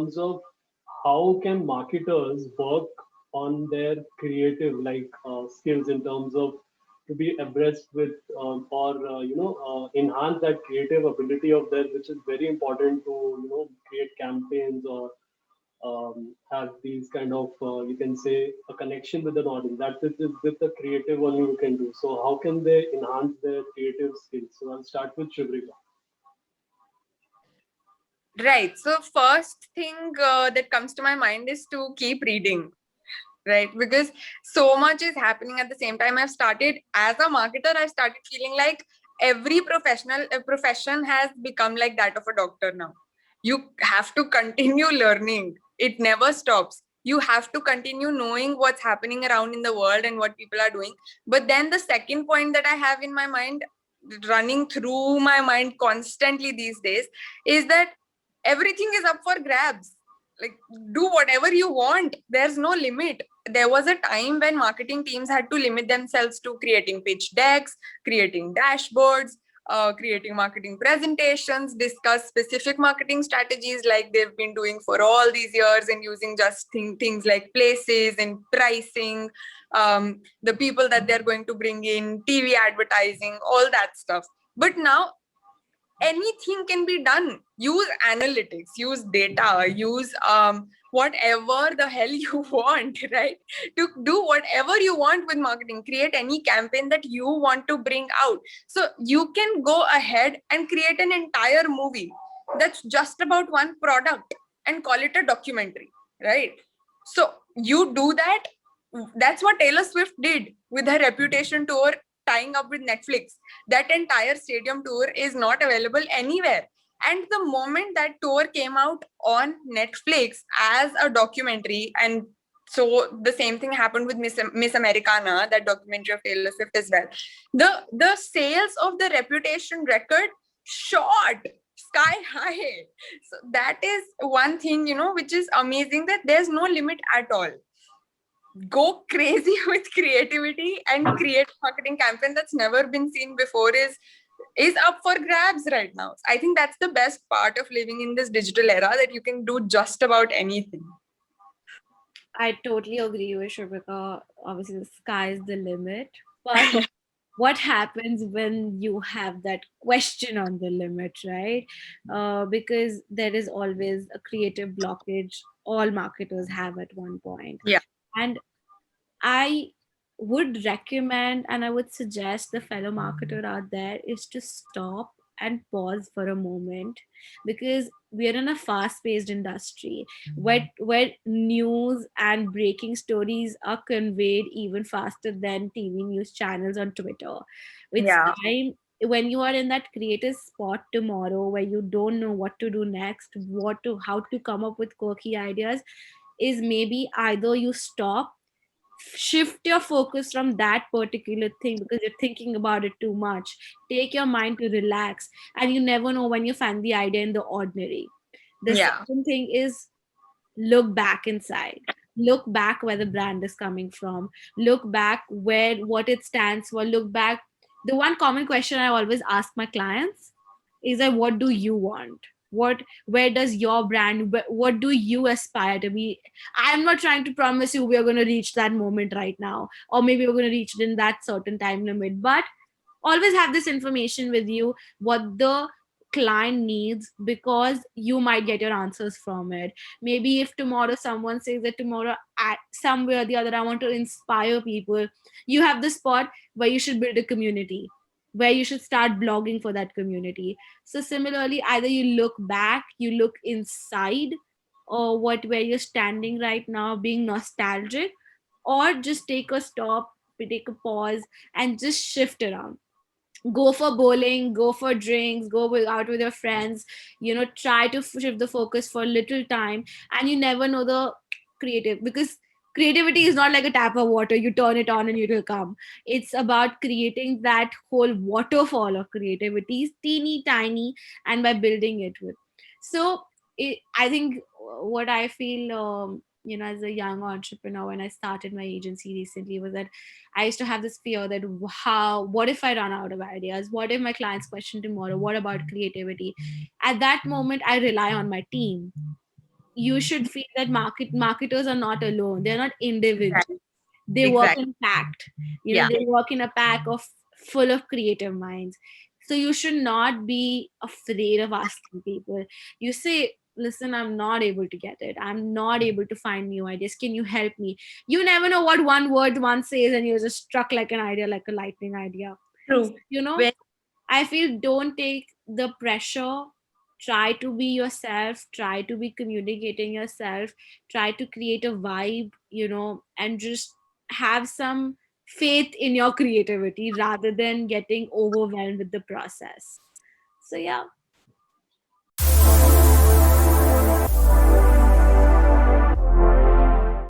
terms of how can marketers work on their creative skills in terms of to be abreast with or enhance that creative ability of theirs, which is very important to create campaigns or have these kind of you can say a connection with an audience. That is with the creative only you can do. So how can they enhance their creative skills? So I'll start with Shivrika. Right. So first thing that comes to my mind is to keep reading, right? Because so much is happening at the same time. I've started as a marketer, I started feeling like every profession has become like that of a doctor now. You have to continue learning. It never stops. You have to continue knowing what's happening around in the world and what people are doing. But then the second point that I have in my mind, running through my mind constantly these days, is that everything is up for grabs. Like, do whatever you want. There's no limit. There was a time when marketing teams had to limit themselves to creating pitch decks, creating dashboards, creating marketing presentations, discuss specific marketing strategies like they've been doing for all these years, and using just things like places and pricing, the people that they're going to bring in, TV advertising, all that stuff. But now anything can be done. Use analytics, use data, use whatever the hell you want, right? To do whatever you want with marketing, create any campaign that you want to bring out. So you can go ahead and create an entire movie that's just about one product and call it a documentary, right? So you do that. That's what Taylor Swift did with her Reputation tour, tying up with Netflix. That entire stadium tour is not available anywhere. And the moment that tour came out on Netflix as a documentary, and so the same thing happened with Miss Americana, that documentary of Taylor Swift as well. The sales of the Reputation record shot sky high. So that is one thing, which is amazing, that there's no limit at all. Go crazy with creativity and create a marketing campaign that's never been seen before is up for grabs right now. I think that's the best part of living in this digital era, that you can do just about anything. I totally agree with Shubhika. Obviously, the sky is the limit. But what happens when you have that question on the limit, right? Because there is always a creative blockage all marketers have at one point. Yeah. And I would recommend and I would suggest the fellow marketer out there is to stop and pause for a moment, because we are in a fast-paced industry where news and breaking stories are conveyed even faster than TV news channels on Twitter. It's Yeah. time when you are in that creative spot tomorrow where you don't know what to do next, how to come up with quirky ideas, is maybe either you stop, shift your focus from that particular thing because you're thinking about it too much, take your mind to relax, and you never know when you find the idea in the ordinary. The Yeah. second thing is look back inside, look back where the brand is coming from, look back where what it stands for, look back. The one common question I always ask my clients is that what do you want, where does your brand, what do you aspire to be? I'm not trying to promise you we're going to reach that moment right now, or maybe we're going to reach it in that certain time limit, but always have this information with you, what the client needs, because you might get your answers from it. Maybe if tomorrow someone says that tomorrow at somewhere or the other I want to inspire people, you have the spot where you should build a community, where you should start blogging for that community. So similarly, either you look back, you look inside, or what where you're standing right now being nostalgic, or just take a stop, take a pause, and just shift around. Go for bowling, go for drinks, out with your friends, try to shift the focus for a little time. And you never know the creative, because creativity is not like a tap of water, you turn it on and it will come. It's about creating that whole waterfall of creativity, teeny tiny, and by building it with. So I think what I feel, as a young entrepreneur, when I started my agency recently, was that I used to have this fear that what if I run out of ideas? What if my clients question tomorrow? What about creativity? At that moment, I rely on my team. you should feel that marketers are not alone. They're not individual. Exactly. They work Exactly. in pact. Yeah. They work in a pack of full of creative minds. So you should not be afraid of asking people. You say, listen, I'm not able to get it, I'm not able to find new ideas, can you help me? You never know what one word one says and you're just struck like an idea, like a lightning idea. True. When I feel, don't take the pressure. Try to be yourself, try to be communicating yourself, try to create a vibe, and just have some faith in your creativity rather than getting overwhelmed with the process. So, yeah.